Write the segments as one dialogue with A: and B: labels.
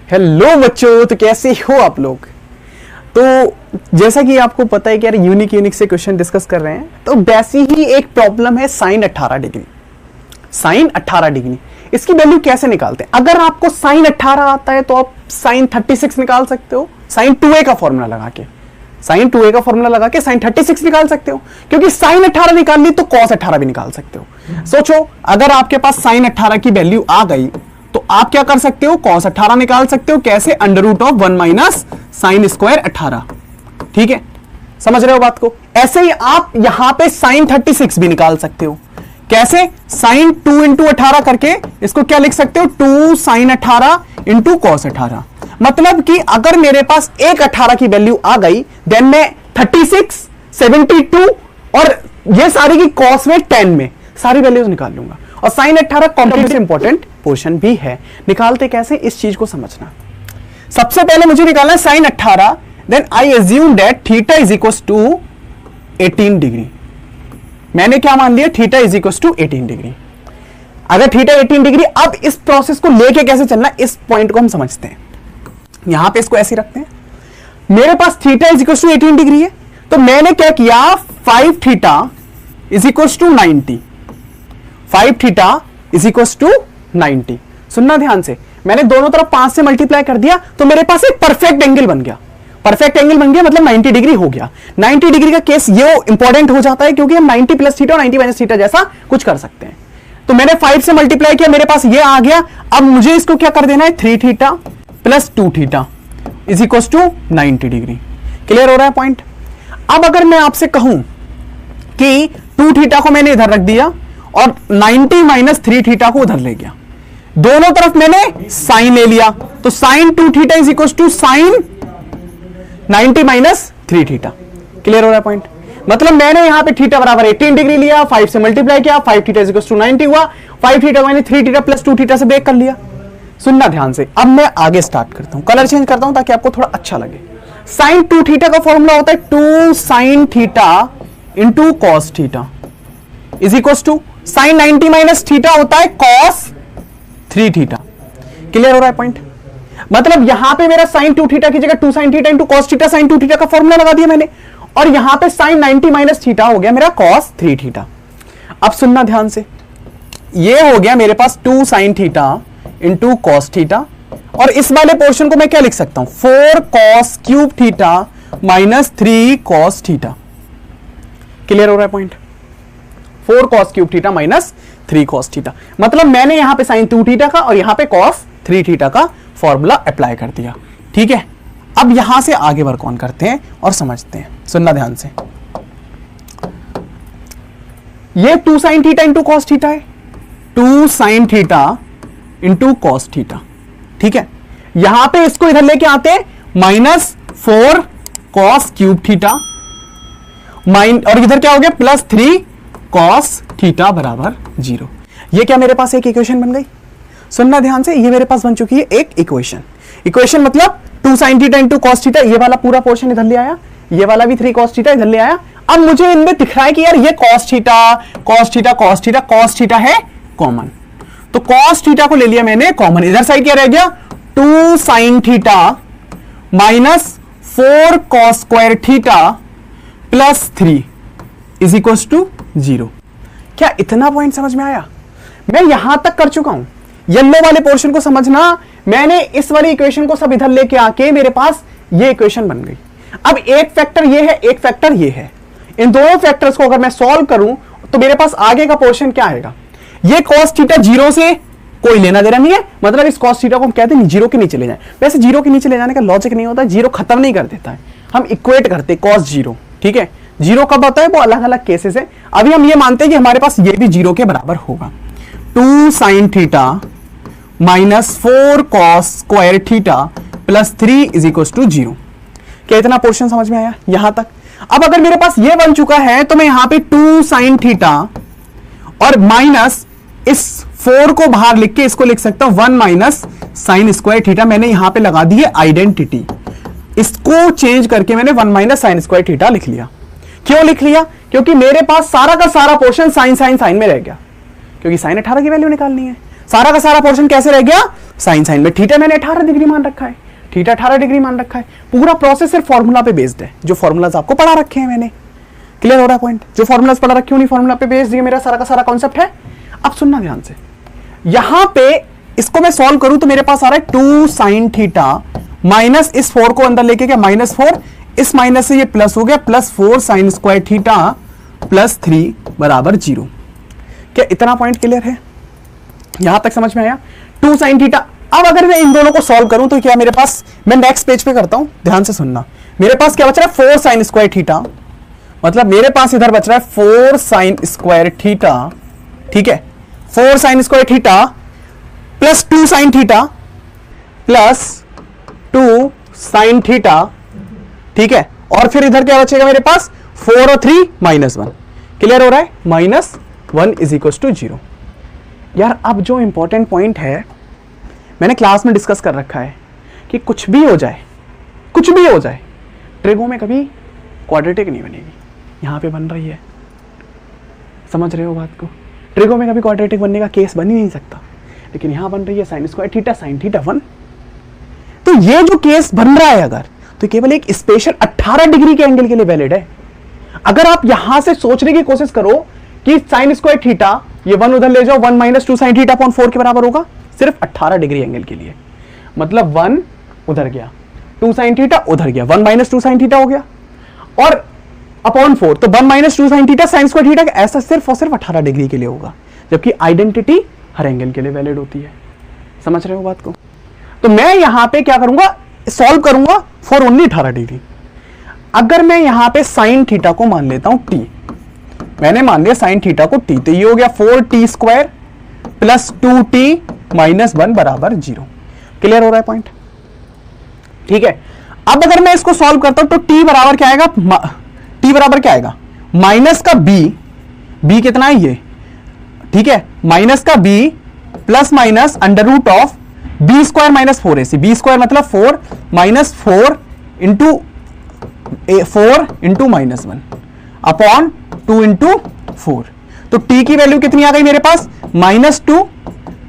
A: Hello बच्चों, तो कैसे हो आप लोग। तो जैसा कि आपको पता है कि यार यूनिक से क्वेश्चन डिस्कस कर रहे हैं, तो वैसी ही एक प्रॉब्लम है साइन 18 डिग्री। साइन 18 डिग्री इसकी वैल्यू कैसे निकालते हैं। अगर आपको साइन 18 आता है तो आप साइन 36 निकाल सकते हो, साइन 2a का फॉर्मूला लगा के। साइन 2a का फॉर्मूला लगा के साइन 36 निकाल सकते हो, क्योंकि साइन 18 निकाल ली तो कॉस 18 भी निकाल सकते हो। सोचो, अगर आपके पास साइन 18 की वैल्यू आ गई तो आप क्या कर सकते हो, कॉस 18 निकाल सकते हो। कैसे? Under root of 1 minus sine square 18। ठीक है, समझ रहे हो बात को। ऐसे ही आप यहां पे साइन 36 भी निकाल सकते हो। कैसे? साइन 2 इंटू 18 करके इसको क्या लिख सकते हो, 2 साइन 18 इंटू कॉस 18। मतलब कि अगर मेरे पास एक 18 की वैल्यू आ गई, देन मैं 36, 72 और ये सारी की कॉस में 10 में सारी वैल्यूज निकाल लूंगा। और साइन 18 कॉम्प्लेक्स इंपॉर्टेंट पोर्शन भी है। निकालते कैसे, इस चीज को समझना। सबसे पहले मुझे निकालना है sine 18, then I assume that theta is equals to 18 degree. मैंने क्या मान लिया, theta is equals to 18 degree. अगर थीटा 18 डिग्री, अब इस प्रोसेस को लेके कैसे चलना, इस पॉइंट को हम समझते हैं। यहां पे इसको ऐसे रखते हैं। मेरे पास theta is equals to 18 degree है, तो मैंने क्या किया, 5 theta is equals to 90। 5 theta is equals to 90। सुनना ध्यान से, मैंने दोनों तरफ 5 से मल्टीप्लाई कर दिया तो मेरे पास एक परफेक्ट एंगल बन गया। परफेक्ट एंगल बन गया मतलब 90 डिग्री हो गया। 90 डिग्री का केस ये इंपॉर्टेंट हो जाता है क्योंकि हम 90 प्लस थीटा और 90 माइनस थीटा जैसा कुछ कर सकते हैं। तो मैंने 5 से मल्टीप्लाई किया, मेरे पास ये आ गया। अब मुझे इसको क्या कर देना है, 3 theta plus 2 theta is equal to 90 degree. Clear हो रहा है पॉइंट। अब अगर मैं आपसे कहूं कि 2 थीटा को मैंने इधर रख दिया और 90 माइनस 3 थीटा को उधर ले गया, दोनों तरफ मैंने साइन ले लिया, तो sine 2 theta is equal to sine 90 minus 3 theta. Clear हो रहा है पॉइंट। मतलब मैंने यहां पे थीटा बराबर 18 डिग्री लिया, 5 से मल्टीप्लाई किया, 5 थीटा इज इक्वल टू 90 हुआ। 5 थीटा मैंने 3 थीटा प्लस 2 थीटा से ब्रेक कर लिया। सुनना ध्यान से, अब मैं आगे स्टार्ट करता हूं, कलर चेंज करता हूं ताकि आपको थोड़ा अच्छा लगे। साइन 2 थीटा का फॉर्मूला होता है 2 sine theta into cos theta is equal to sine 90 minus theta होता है कॉस 3 थीटा। क्लियर हो रहा है पॉइंट। मतलब यहां पे मेरा साइन 2 थीटा की जगह 2 sine theta into cos theta, sine 2 theta का फॉर्मूला लगा दिया मैंने, और यहां पे साइन 90 माइनस थीटा हो गया मेरा कॉस 3 थीटा। अब सुनना ध्यान से, ये हो गया मेरे पास 2 sine theta into cos theta, और इस वाले पोर्शन को मैं क्या लिख सकता हूं, 4 cos cube theta minus 3 cos theta. Clear हो रहा है point. 4 cos cube theta minus 3 cos theta. मतलब मैंने यहां पे साइन 2 थीटा का और यहां पे कॉस 3 थीटा का फॉर्मूला अप्लाई कर दिया। ठीक है, अब यहां से आगे वर्क ऑन करते हैं और समझते हैं। सुनना ध्यान से, ये 2 sine theta into cos theta है, 2 sine theta into cos theta. ठीक है, यहां पे इसको इधर लेके आते हैं, माइनस 4 कॉस क्यूब थीटा और इधर क्या हो गया, प्लस 3 कॉस थीटा बराबर 0। ये क्या मेरे पास एक इक्वेशन बन गई। सुनना ध्यान से, ये मेरे पास बन चुकी है एक इक्वेशन। इक्वेशन मतलब 2 sine theta into cos theta, ये वाला पूरा पोर्शन इधर ले आया, ये वाला भी 3 कॉस थीटा इधर ले आया। अब मुझे इनमें दिख रहा है कि यार ये cos theta cos theta cos theta cos theta है कॉमन, तो कॉस थीटा को ले लिया मैंने कॉमन। इधर साइड क्या रह गया, 2 sine theta minus 4 cos square theta plus 3 is equal to 0। क्या इतना पॉइंट समझ में आया। मैं यहां तक कर चुका हूं। येलो वाले पोर्शन को समझना, मैंने इस वाली इक्वेशन को सब इधर लेके आके मेरे पास ये इक्वेशन बन गई। अब एक फैक्टर ये है, एक फैक्टर ये है। इन दोनों फैक्टर्स को अगर मैं सॉल्व करूं तो मेरे पास आगे का पोर्शन क्या आएगा, ये cos थीटा 0 से कोई लेना देना नहीं है। मतलब इस cos थीटा को हम कहते हैं 0 के नीचे ले जाए। वैसे 0 के नीचे ले जाने का लॉजिक नहीं होता, 0 खत्म नहीं कर देता है, हम इक्वेट करते cos 0। ठीक है, 0 कब आता है, वो अलग अलग केसेस है। अभी हम ये मानते हैं कि हमारे पास ये भी 0 के बराबर होगा। 2 sine theta minus 4 cos square theta plus 3 is equal to 0। क्या इतना पोर्शन समझ में आया यहां तक। अब अगर मेरे पास ये बन चुका है तो मैं यहां पे 2 साइन थीटा और माइनस इस 4 को बाहर लिख के इसको लिख सकता हूं 1 माइनस साइन स्क्वायर थीटा। मैंने यहां पे लगा दी है आइडेंटिटी, इसको चेंज करके मैंने 1 माइनस साइन स्क्वायर थीटा लिख लिया। क्यों लिख लिया, क्योंकि मेरे पास सारा का सारा पोर्शन साइन साइन साइन में रह गया, क्योंकि साइन 18 की वैल्यू निकालनी है। सारा का सारा पोर्शन कैसे रह गया, साइन साइन में। थीटा मैंने 18 डिग्री मान रखा है, थीटा 18 डिग्री मान रखा है। पूरा प्रोसेस सिर्फ फॉर्मूला पे बेस्ड है, जो फॉर्मूलाज आपको पढ़ा रखे हैं मैंने। क्लियर हो रहा है पॉइंट? जो फॉर्मूलाज पढ़ा रखे हैं उन्हीं फॉर्मूला पे बेस्ड ये मेरा सारा का सारा कॉन्सेप्ट है। अब सुनना ध्यान से, यहां पे इसको मैं सॉल्व करूं तो मेरे पास आ रहा है 2 sin थीटा माइनस इस 4 को अंदर लेके, क्या -4, इस माइनस से ये प्लस हो गया, +4 sin स्क्वायर थीटा +3 बराबर 0। क्या इतना पॉइंट क्लियर है? यहां तक समझ में आया? 2 sin थीटा। अब अगर मैं इन दोनों को सॉल्व करूं तो क्या मेरे पास, मैं नेक्स्ट पेज पे करता हूं, ध्यान से सुनना। मेरे पास क्या बच रहा है, 4 sin स्क्वायर थीटा, मतलब मेरे पास इधर बच रहा है 4 sin स्क्वायर थीटा, ठीक है, 4 sin square theta plus 2 sin theta plus 2 sin theta, ठीक है, और फिर इधर क्या बचेगा मेरे पास, 4 और 3 -1। क्लियर हो रहा है? -1 = 0। यार अब जो इंपॉर्टेंट पॉइंट है मैंने क्लास में डिस्कस कर रखा है कि कुछ भी हो जाए, कुछ भी हो जाए, ट्रिगो में कभी क्वाड्रेटिक नहीं बनेगी। यहां पे बन रही है, समझ रहे हो बात को? ट्रिगो में कभी क्वाड्रेटिक बनने का केस बन ही नहीं सकता, लेकिन यहां बन रही है sin square theta sin theta 1। तो ये जो केस बन रहा है अगर, तो केवल एक स्पेशल 18 डिग्री के एंगल के लिए वैलिड है। अगर आप यहां से सोचने की कोशिश करो कि sin स्क्वायर थीटा, ये 1 उधर ले जाओ, 1 - 2 sin थीटा अपॉन 4 के बराबर होगा, सिर्फ 18 डिग्री एंगल के लिए। मतलब 1 उधर गया, 2 sin थीटा उधर गया, 1 - 2 sin थीटा हो गया, और अपॉन 4, तो 1 - 2 sin theta sin square theta, ऐसा सिर्फ और सिर्फ 18 डिग्री के लिए होगा, जबकि आइडेंटिटी हर एंगल के लिए वैलिड होती है। समझ रहे हो बात को? तो मैं यहां पे क्या करूंगा, सॉल्व करूंगा फॉर ओनली 18 डिग्री। अगर मैं यहां पे sin थीटा को मान लेता हूं t, मैंने मान लिया sin थीटा को t, तो ये हो गया 4t² प्लस 2t - 1 बराबर 0। क्लियर हो रहा है पॉइंट? ठीक है। अब अगर मैं इसको सॉल्व करता हूं तो t बराबर क्या आएगा, t बराबर क्या आएगा, माइनस का b कितना है ये, ठीक है, माइनस का b plus minus √of b² - 4ac, b² मतलब 4 -4 इंटू 4 इंटू -1 अपॉन 2 इंटू 4। तो t की वैल्यू कितनी आ गई मेरे पास, -2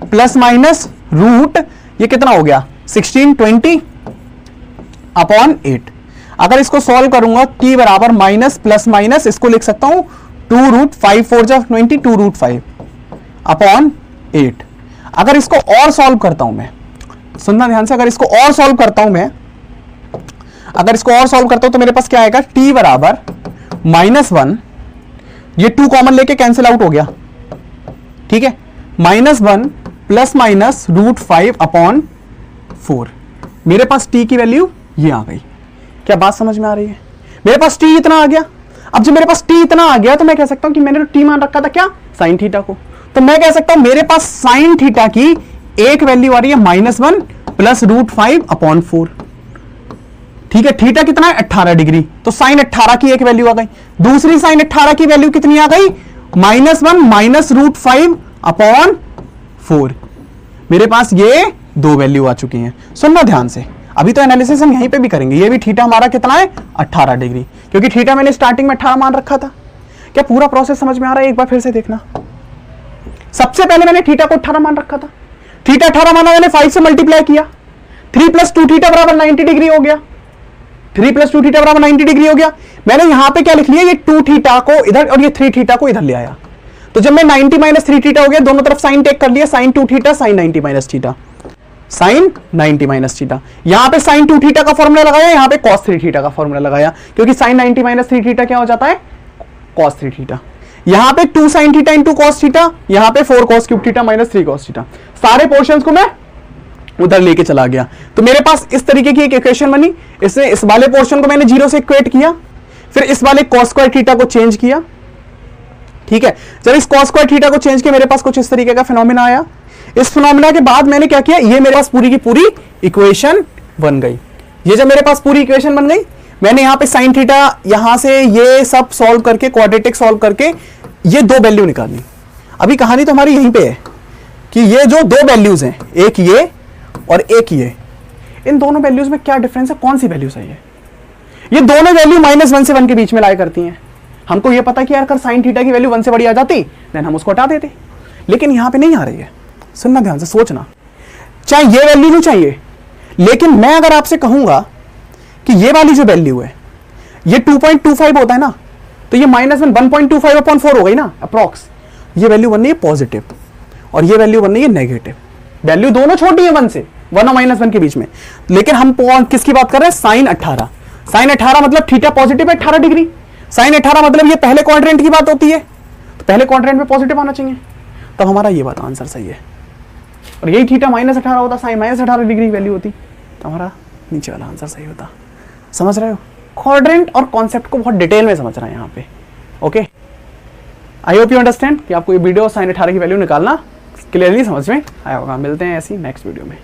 A: प्लस माइनस रूट, ये कितना हो गया 16 20 अपॉन 8। अगर इसको सॉल्व करूंगा t बराबर माइनस प्लस माइनस, इसको लिख सकता हूं 2√5 4 जा 20 2√5 अपॉन 8। अगर इसको और सॉल्व करता हूं मैं, सुनना ध्यान से, अगर इसको और सॉल्व करता हूं मैं, अगर इसको और सॉल्व करता हूं तो मेरे पास क्या आएगा, t बराबर -1, ये 2 कॉमन लेके कैंसिल आउट हो गया, ठीक है, -1 प्लस माइनस √5 अपॉन 4। मेरे पास t की वैल्यू ये आ गई। क्या बात समझ में आ रही है? मेरे पास t इतना आ गया। अब जब मेरे पास t इतना आ गया तो मैं कह सकता हूं कि मैंने तो t मान रखा था क्या, sin थीटा को, तो मैं कह सकता हूं मेरे पास sin थीटा की एक वैल्यू आ रही है -1 प्लस √5 अपॉन 4। ठीक है, थीटा कितना है 18 डिग्री, तो sin 18 की एक वैल्यू आ गई। दूसरी sin 18 की वैल्यू कितनी आ गई, -1 माइनस √5 अपॉन 4। मेरे पास ये दो वैल्यू आ चुकी हैं। सुनना ध्यान से, अभी तो एनालिसिस हम यहीं पे भी करेंगे। ये भी थीटा हमारा कितना है 18 डिग्री, क्योंकि थीटा मैंने स्टार्टिंग में 18 मान रखा था। क्या पूरा प्रोसेस समझ में आ रहा है? एक बार फिर से देखना। सबसे पहले मैंने थीटा को 18 मान रखा था, थीटा 18 माना, मैंने 5 से मल्टीप्लाई किया, 3 + 2 थीटा बराबर 90 डिग्री हो गया, 3 + 2 थीटा बराबर 90 डिग्री हो गया। मैंने यहां पे क्या लिख लिया, ये 2 थीटा को इधर और ये 3 थीटा को इधर ले आया। तो जब मैं 90 - 3 थीटा हो गया, दोनों तरफ साइन टेक कर लिया, sin 2 theta sin 90 - theta, sin 90 - theta. यहां पे sin 2 थीटा का फॉर्मूला लगाया, यहां पे cos 3 थीटा का फॉर्मूला लगाया, क्योंकि sin 90 - 3 थीटा क्या हो जाता है, cos 3 थीटा। यहां पे 2 sin theta into cos theta, यहां पे 4 cos cube theta - 3 cos theta. सारे पोर्शंस को मैं उधर लेके चला गया, तो मेरे पास इस तरीके की एक इक्वेशन बनी। इससे इस वाले पोर्शन को मैंने 0 से इक्वेट किया, फिर इस वाले cos स्क्वायर थीटा को चेंज किया। ठीक है, जब इस cos स्क्वायर थीटा को चेंज किया, मेरे पास कुछ इस तरीके का फिनोमेना आया। इस फिनोमेना के बाद मैंने क्या किया, ये मेरे पास पूरी की पूरी इक्वेशन बन गई। ये जब मेरे पास पूरी इक्वेशन बन गई, मैंने यहां पे sin थीटा यहां से ये सब सॉल्व करके, क्वाड्रेटिक सॉल्व करके ये दो वैल्यू निकाली। अभी कहानी तो हमारी यहीं पे है कि ये जो दो वैल्यूज हैं, एक ये और एक ये, इन दोनों वैल्यूज में क्या डिफरेंस है, कौन सी वैल्यू सही है? ये दोनों वैल्यू -1 से 1 के बीच में लाया करती हैं। हमको ये पता कि यार अगर sin थीटा की वैल्यू 1 से बड़ी आ जाती, देन हम उसको हटा देते, लेकिन यहां पे नहीं आ रही है। सुनना ध्यान से, सोचना, चाहे ये वैल्यू नहीं चाहिए, लेकिन मैं अगर आपसे कहूंगा कि ये वाली जो वैल्यू है ये 2.25 होता है ना, तो ये माइनस में 1.25/4 हो गई ना अप्रॉक्स, ये वैल्यू बन रही है पॉजिटिव और ये वैल्यू बन रही है नेगेटिव। वैल्यू दोनों छोटी है 1 से, 1 और -1 के बीच में, लेकिन हम किसकी बात कर रहे हैं, साइन 18। साइन 18 मतलब थीटा पॉजिटिव है 18 डिग्री, साइन 18 मतलब ये पहले क्वाड्रेंट की बात होती है, तो पहले क्वाड्रेंट में पॉजिटिव आना चाहिए, तब हमारा ये बात आंसर सही है। और यही थीटा -18 होता, साइन -18 डिग्री वैल्यू होती, तो हमारा नीचे वाला आंसर सही होता। समझ रहे हो, क्वाड्रेंट और कॉन्सेप्ट को बहुत डिटेल में समझ रहे हैं यहाँ पे। Okay, I hope you understand कि आपको ये वीडियो साइन 18 की वैल्यू निकालना क्लियरली समझ में आया होगा। मिलते हैं ऐसी नेक्स्ट वीडियो में।